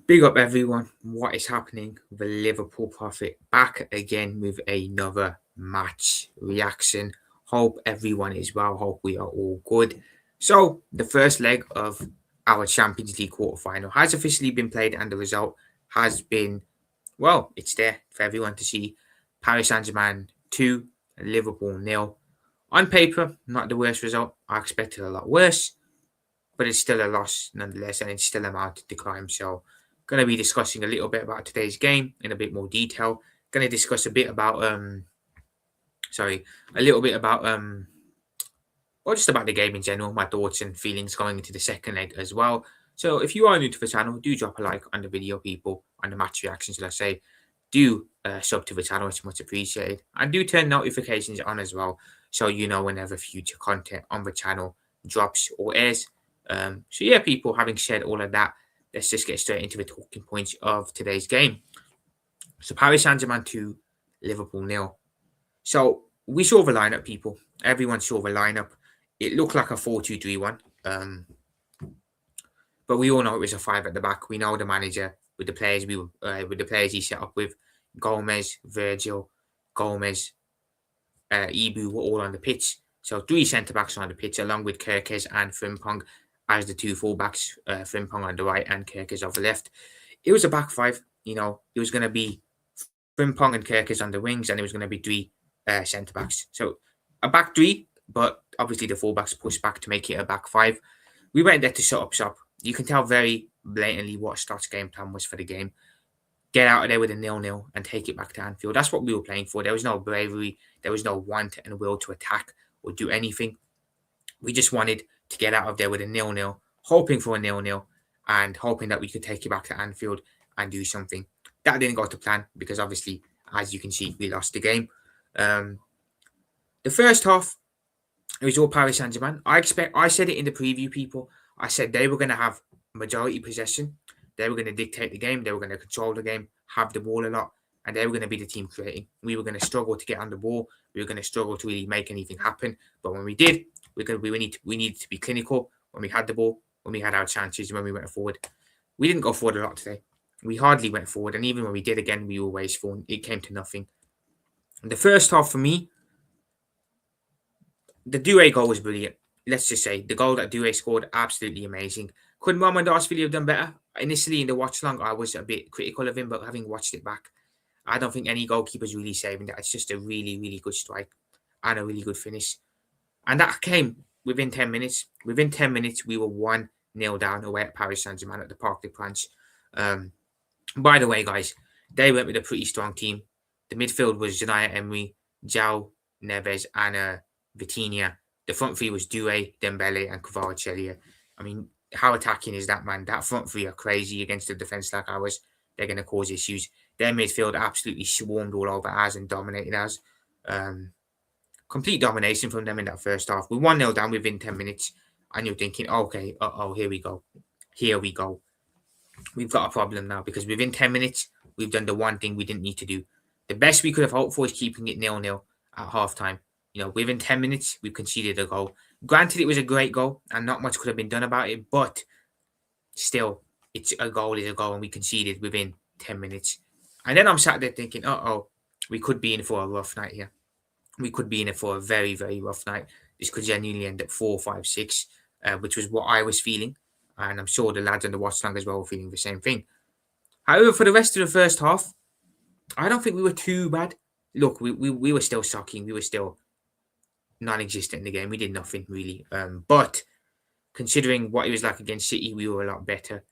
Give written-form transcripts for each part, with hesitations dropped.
Big up everyone. What is happening? The Liverpool Prophet back again with another match reaction. Hope everyone is well. Hope we are all good. So, the first leg of our Champions League quarterfinal has officially been played, and the result has been well, it's there for everyone to see. Paris Saint Germain 2, Liverpool nil. On paper, not the worst result. I expected a lot worse, but it's still a loss nonetheless, and it's still a mountain to climb. So, going to be discussing a little bit about today's game in a bit more detail. Going to discuss a bit about a little bit about or just about the game in general, my thoughts and feelings going into the second leg as well. So, if you are new to the channel, do drop a like on the video, people, on the match reactions. Let's say, do sub to the channel; it's much appreciated, and do turn notifications on as well, so you know whenever future content on the channel drops or airs. So yeah, people, having said all of that, let's just get straight into the talking points of today's game. So Paris Saint-Germain 2, Liverpool nil. So we saw the lineup, people. Everyone saw the lineup. It looked like a 4-2-3-1. But we all know it was a five at the back. We know the manager with the players with the players he set up with. Gomez, Virgil, Gomez, Ibu were all on the pitch. So three centre backs on the pitch, along with Kirkes and Frimpong as the two fullbacks. Frimpong on the right and Kirkes on the left. It was a back five. You know, it was going to be Frimpong and Kirkes on the wings, and it was going to be three centre backs. So a back three, but obviously the fullbacks pushed back to make it a back five. We went there to shut up shop. You can tell very blatantly what Scott's game plan was for the game. Get out of there with a 0-0 and take it back to Anfield. That's what we were playing for. There was no bravery. There was no want and will to attack or do anything. We just wanted to get out of there with a 0-0, hoping for a 0-0 and hoping that we could take it back to Anfield and do something. That didn't go to plan because obviously, as you can see, we lost the game. The first half, it was all Paris Saint-Germain. I said it in the preview, people. I said they were going to have majority possession. They were going to dictate the game. They were going to control the game, have the ball a lot, and they were going to be the team creating. We were going to struggle to get on the ball. We were going to struggle to really make anything happen. But when we did, we needed to be clinical when we had the ball, when we had our chances, when we went forward. We didn't go forward a lot today. We hardly went forward, and even when we did again, we were wasteful. It came to nothing. And the first half for me, the Doué goal was brilliant. Let's just say the goal that Doué scored, absolutely amazing. Could Mohamed have done better? Initially in the watch long, I was a bit critical of him, but having watched it back, I don't think any goalkeeper's really saving that. It's just a really, really good strike and a really good finish. And that came within 10 minutes. Within 10 minutes, we were 1-0 down away at Paris Saint-Germain at the Parc des Princes. By the way, guys, they went with a pretty strong team. The midfield was Janaya Emery, João Neves, and Vitinha. The front three was Doué, Dembele, and Kvaratskhelia. I mean, how attacking is that, man? That front three are crazy against a defence like ours. They're going to cause issues. Their midfield absolutely swarmed all over us and dominated us. Complete domination from them in that first half. We 1-0 down within 10 minutes, and you're thinking, okay, here we go. Here we go. We've got a problem now because within 10 minutes, we've done the one thing we didn't need to do. The best we could have hoped for is keeping it 0-0 at halftime. You know, within 10 minutes, we've conceded a goal. Granted, it was a great goal and not much could have been done about it, but still, it's a goal is a goal, and we conceded within 10 minutes. And then I'm sat there thinking, we could be in for a rough night here. We could be in it for a very, very rough night. This could genuinely end up 4, 5, 6, which was what I was feeling. And I'm sure the lads on the watch long as well were feeling the same thing. However, for the rest of the first half, I don't think we were too bad. Look, we were still shocking. We were still non-existent in the game. We did nothing really. But considering what it was like against City, we were a lot better.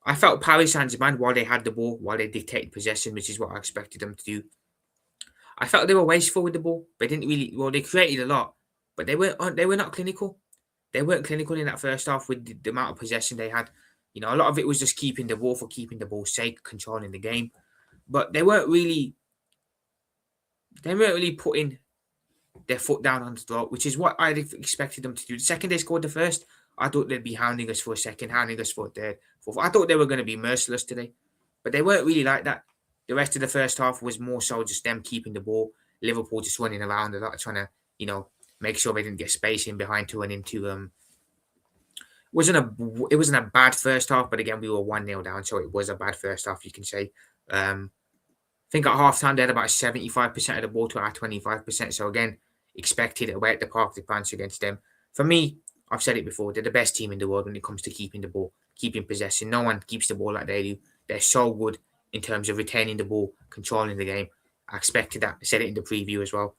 I felt Paris Saint-Germain, while they had the ball, while they dictated possession, which is what I expected them to do, I felt they were wasteful with the ball. They didn't really. Well, they created a lot, but they were not clinical. They weren't clinical in that first half with the amount of possession they had. You know, a lot of it was just keeping the ball for keeping the ball's sake, controlling the game. But they weren't really putting their foot down on the throat, which is what I expected them to do. The second they scored the first, I thought they'd be hounding us for a second, hounding us for a third, fourth. I thought they were going to be merciless today, but they weren't really like that. The rest of the first half was more so just them keeping the ball, Liverpool just running around a lot, trying to, make sure they didn't get space in behind to run into It wasn't a bad first half, but again, we were 1-0 down, so it was a bad first half, you can say. I think at half time they had about 75% of the ball to our 25%. So again, expected away at the Park de France against them. For me, I've said it before, they're the best team in the world when it comes to keeping the ball, keeping possession. No one keeps the ball like they do. They're so good in terms of retaining the ball, controlling the game. I expected that. I said it in the preview as well.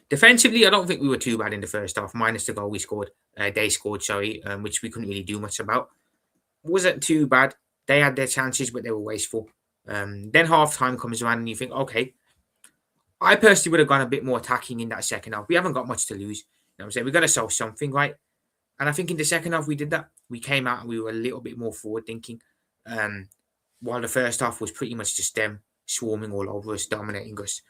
Defensively, I don't think we were too bad in the first half, minus the goal we scored. They scored, sorry, which we couldn't really do much about. Wasn't too bad. They had their chances, but they were wasteful. Then half time comes around and you think, okay, I personally would have gone a bit more attacking in that second half. We haven't got much to lose. You know what I'm saying? We've got to show something, right? And I think in the second half we did that. We came out and we were a little bit more forward thinking. While the first half was pretty much just them swarming all over us, dominating us,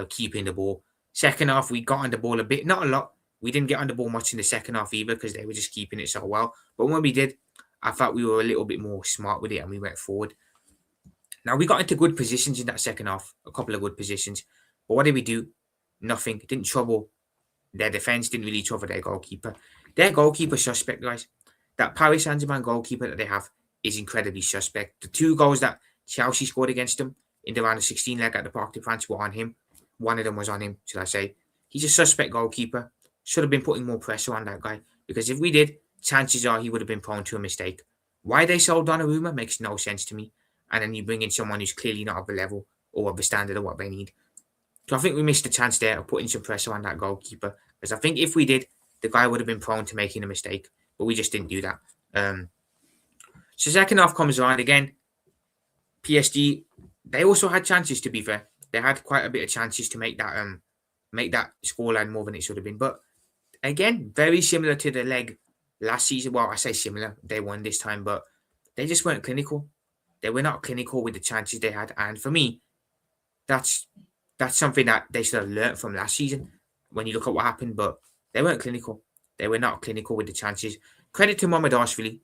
keeping the ball. Second half, we got on the ball a bit, not a lot. We didn't get on the ball much in the second half either because they were just keeping it so well. But when we did, I thought we were a little bit more smart with it and we went forward. Now, we got into good positions in that second half, a couple of good positions. But what did we do? Nothing. It didn't trouble their defence, didn't really trouble their goalkeeper. Their goalkeeper suspect, guys. That Paris Saint-Germain goalkeeper that they have is incredibly suspect. The 2 goals that Chelsea scored against them in the round of 16 leg at the Parc de France were on him. One of them was on him, should I say. He's a suspect goalkeeper. Should have been putting more pressure on that guy. Because if we did, chances are he would have been prone to a mistake. Why they sold Donnarumma makes no sense to me. And then you bring in someone who's clearly not of the level or of the standard of what they need. So I think we missed the chance there of putting some pressure on that goalkeeper. Because I think if we did, the guy would have been prone to making a mistake. But we just didn't do that. So second half comes around again. PSG, they also had chances, to be fair. They had quite a bit of chances to make that scoreline more than it should have been. But again, very similar to the leg last season. Well, I say similar. They won this time, but they just weren't clinical. They were not clinical with the chances they had. And for me, that's something that they should have learned from last season when you look at what happened. But they weren't clinical. They were not clinical with the chances. Credit to Mamardashvili,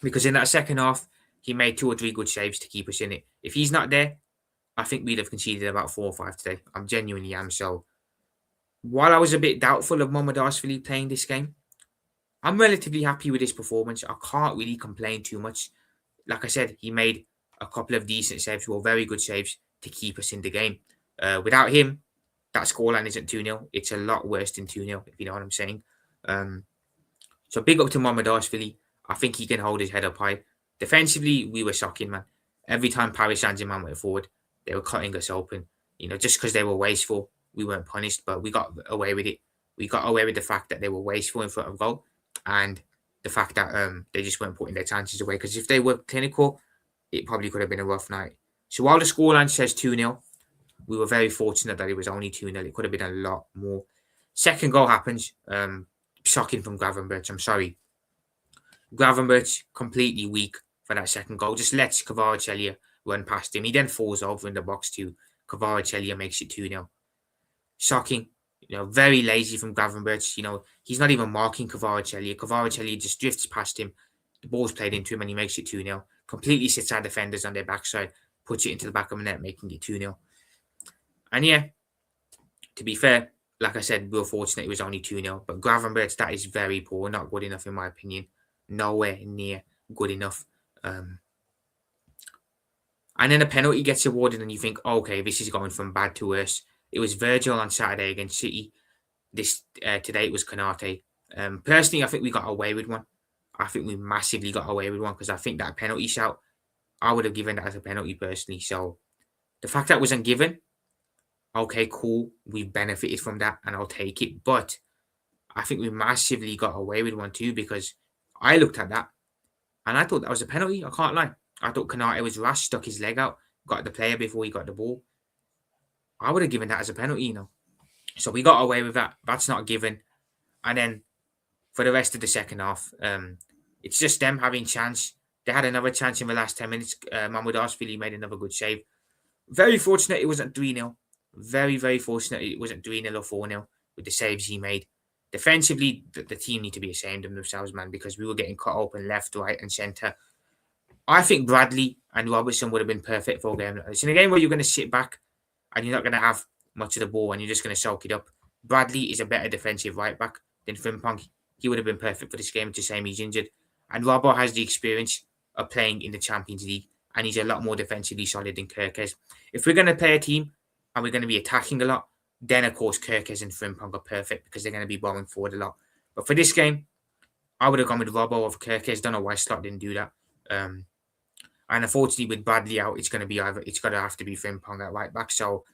because in that second half, he made 2 or 3 good saves to keep us in it. If he's not there, I think we'd have conceded about 4 or 5 today. I genuinely am. So while I was a bit doubtful of Mamardashvili playing this game, I'm relatively happy with his performance. I can't really complain too much. Like I said, he made a couple of decent saves, or very good saves, to keep us in the game. Without him, that scoreline isn't 2-0. It's a lot worse than 2-0, if you know what I'm saying. So big up to Mamardashvili. I think he can hold his head up high. Defensively, we were shocking, man. Every time Paris Saint-Germain went forward, they were cutting us open. You know, just because they were wasteful, we weren't punished, but we got away with it. We got away with the fact that they were wasteful in front of goal, and the fact that they just weren't putting their chances away. Because if they were clinical, it probably could have been a rough night. So while the scoreline says 2-0, we were very fortunate that it was only 2-0. It could have been a lot more. Second goal happens. Shocking from Gravenberch. I'm sorry. Gravenberch completely weak for that second goal. Just lets Kvaratskhelia run past him. He then falls over in the box too. Kvaratskhelia makes it 2-0. Shocking. You know, very lazy from Gravenberch. You know, he's not even marking Kvaratskhelia. Kvaratskhelia just drifts past him. The ball's played into him and he makes it 2-0. Completely sits our defenders on their backside, puts it into the back of the net, making it 2-0. And yeah, to be fair, like I said, we were fortunate it was only 2-0. But Gravenberch, that is very poor. Not good enough in my opinion. Nowhere near good enough. And then a penalty gets awarded and you think, okay, this is going from bad to worse. It was Virgil on Saturday against City. Today it was Konate. Personally, I think we got away with one. I think we massively got away with one because I think that penalty shout, I would have given that as a penalty personally. So the fact that wasn't given, okay, cool. We benefited from that and I'll take it. But I think we massively got away with one too because I looked at that and I thought that was a penalty. I can't lie. I thought Konate was rash, stuck his leg out, got the player before he got the ball. I would have given that as a penalty, you know. So we got away with that. That's not given. And then for the rest of the second half, it's just them having chance. They had another chance in the last 10 minutes. Mamardashvili made another good save. Very fortunate it wasn't 3-0. Very, very fortunate it wasn't 3-0 or 4-0 with the saves he made. Defensively, the team need to be ashamed of themselves, man, because we were getting cut open left, right, and centre. I think Bradley and Robertson would have been perfect for a game like this. In a game where you're going to sit back and you're not going to have much of the ball and you're just going to soak it up, Bradley is a better defensive right back than Frimpong. he would have been perfect for this game. It's a shame he's injured. And Robbo has the experience of playing in the Champions League, and he's a lot more defensively solid than Kirkes. If we're going to play a team and we're going to be attacking a lot, then of course Kirkes and Frimpong are perfect because they're going to be bowling forward a lot. But for this game, I would have gone with Robbo over Kirkes. Don't know why Slot didn't do that. And unfortunately, with Bradley out, it's going to be either it's going to have to be Frimpong at right back. So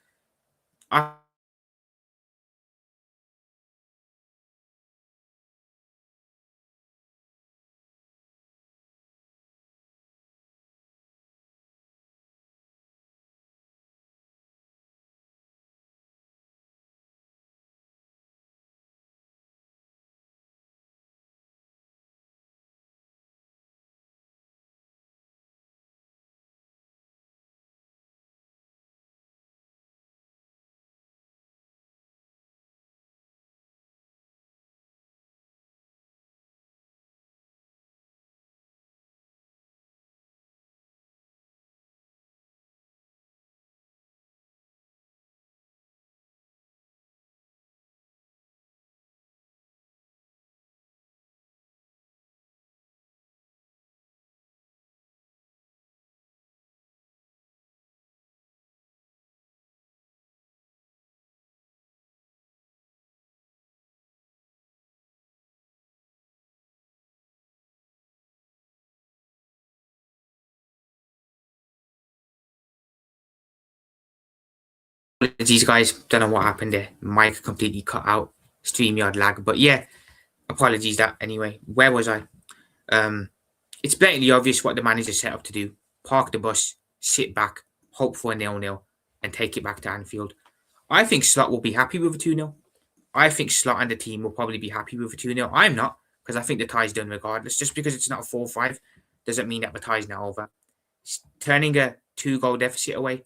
apologies, guys. Don't know what happened there. Mic completely cut out. StreamYard lag. But yeah, apologies that anyway. Where was I? It's blatantly obvious what the manager set up to do. Park the bus, sit back, hope for a 0-0, and take it back to Anfield. I think Slot will be happy with a 2-0. I think Slot and the team will probably be happy with a 2-0. I'm not, because I think the tie's done regardless. Just because it's not a 4-5 doesn't mean that the tie's now over. Turning a 2-goal deficit away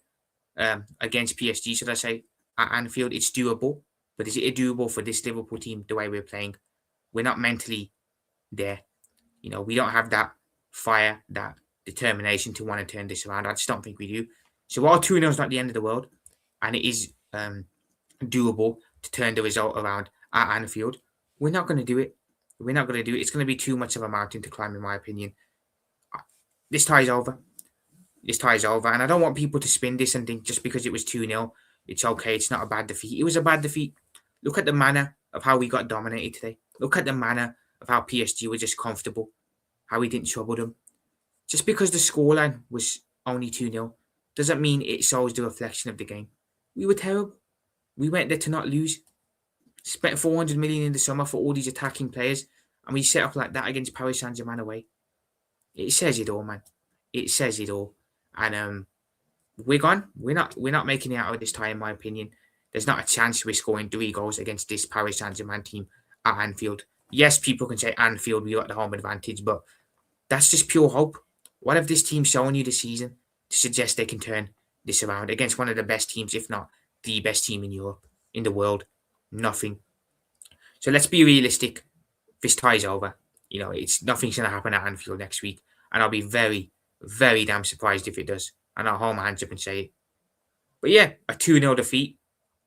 against PSG, should I say, at Anfield, it's doable. But is it doable for this Liverpool team the way we're playing? We're not mentally there. We don't have that fire, that determination to want to turn this around. I just don't think we do. So while 2-0 is not the end of the world, and it is doable to turn the result around at Anfield, we're not going to do it. We're not going to do it. It's going to be too much of a mountain to climb, in my opinion. This tie is over. This tie is over. And I don't want people to spin this and think just because it was 2-0, it's okay. It's not a bad defeat. It was a bad defeat. Look at the manner of how we got dominated today. Look at the manner of how PSG were just comfortable, how we didn't trouble them. Just because the scoreline was only 2-0 doesn't mean it shows the reflection of the game. We were terrible. We went there to not lose. Spent 400 million in the summer for all these attacking players, and we set up like that against Paris Saint-Germain away. It says it all, man. It says it all. And we're gone. We're not making it out of this tie, in my opinion. There's not a chance we're scoring 3 goals against this Paris Saint-Germain team at Anfield. Yes, people can say Anfield, we got the home advantage, but that's just pure hope. What have this team shown you this season to suggest they can turn this around against one of the best teams, if not the best team in Europe, in the world? Nothing. So let's be realistic. This tie's over. It's nothing's going to happen at Anfield next week. And I'll be very, very damn surprised if it does. And I'll hold my hands up and say it. But yeah, a 2-0 defeat.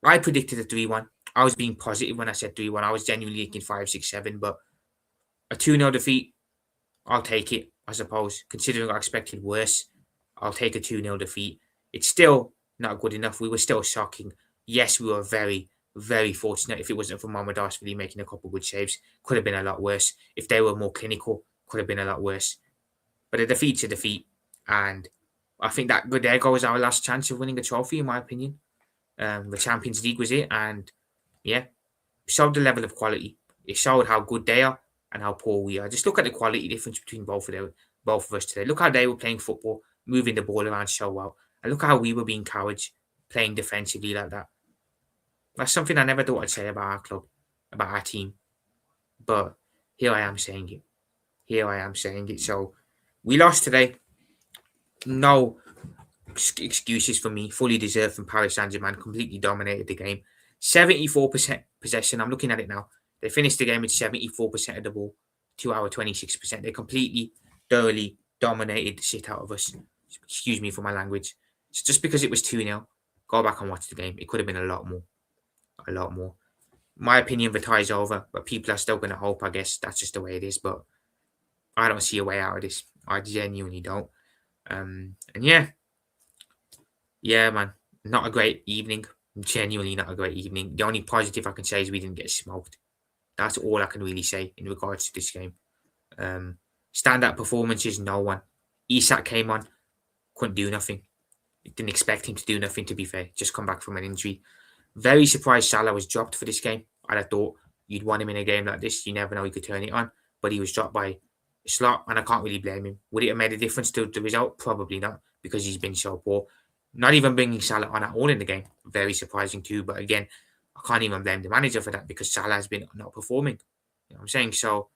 I predicted a 3-1. I was being positive when I said 3-1. I was genuinely thinking 5-6-7. But a 2-0 defeat, I'll take it, I suppose. Considering I expected worse, I'll take a 2-0 defeat. It's still not good enough. We were still shocking. Yes, we were very, very fortunate. If it wasn't for Mohamed making a couple of good saves, could have been a lot worse. If they were more clinical, could have been a lot worse. But a defeat's a defeat. And I think that there goes our last chance of winning a trophy, in my opinion. The Champions League was it. And yeah, showed the level of quality. It showed how good they are and how poor we are. Just look at the quality difference between both of us today. Look how they were playing football, moving the ball around so well. And look how we were being cowards, playing defensively like that. That's something I never thought I'd say about our club, about our team. But here I am saying it. Here I am saying it. So we lost today. No excuses for me. Fully deserved from Paris Saint-Germain. Completely dominated the game. 74% possession. I'm looking at it now. They finished the game with 74% of the ball to our 26%. They completely, thoroughly dominated the shit out of us. Excuse me for my language. So just because it was 2-0, go back and watch the game. It could have been a lot more. A lot more. my opinion, the tie's over, but people are still going to hope. I guess that's just the way it is. But I don't see a way out of this. I genuinely don't. And yeah, man, not a great evening. Genuinely not a great evening. The only positive I can say is we didn't get smoked. That's all I can really say in regards to this game. Standout performances, no one. Isak came on, couldn't do nothing. Didn't expect him to do nothing, to be fair. Just come back from an injury. Very surprised Salah was dropped for this game. I'd have thought you'd want him in a game like this. You never know, he could turn it on. But he was dropped by a slot, and I can't really blame him. Would it have made a difference to the result? Probably not, because he's been so poor. Not even bringing Salah on at all in the game. Very surprising too. But again, I can't even blame the manager for that, because Salah has been not performing. You know what I'm saying? So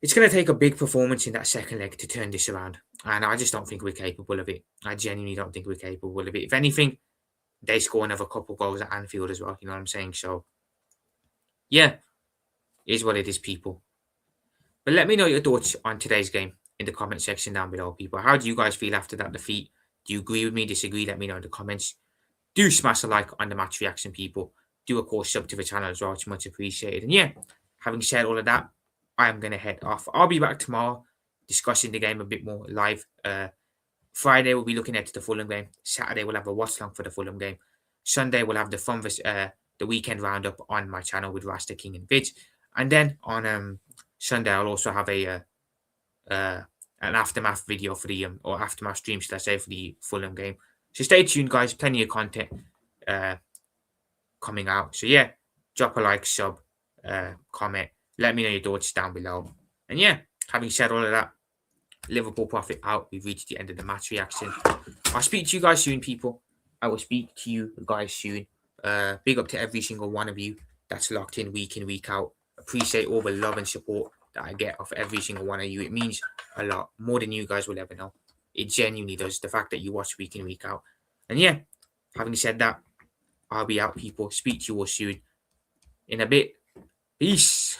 it's going to take a big performance in that second leg to turn this around. And I just don't think we're capable of it. I genuinely don't think we're capable of it. If anything, they score another couple goals at Anfield as well. You know what I'm saying? So, yeah, it is what it is, people. But let me know your thoughts on today's game in the comment section down below, people. How do you guys feel after that defeat? Do you agree with me, disagree? Let me know in the comments. Do smash a like on the match reaction, people. Do, of course, sub to the channel as well. It's much appreciated. And yeah, having said all of that, I am going to head off. I'll be back tomorrow discussing the game a bit more live. Friday, we'll be looking at the Fulham game. Saturday, we'll have a watch long for the Fulham game. Sunday, we'll have the weekend roundup on my channel with Rasta King and Vids. And then on Sunday, I'll also have an aftermath video for the or aftermath stream, should I say, for the Fulham game. So stay tuned, guys. Plenty of content coming out. So yeah, drop a like, sub, comment. Let me know your thoughts down below. And yeah, having said all of that, Liverpool profit out. We've reached the end of the match reaction. I'll speak to you guys soon, people. I will speak to you guys soon. Big up to every single one of you that's locked in, week out. Appreciate all the love and support that I get off every single one of you. It means a lot, more than you guys will ever know. It genuinely does. The fact that you watch week in, week out. And yeah, having said that, I'll be out, people. Speak to you all soon. In a bit. Peace.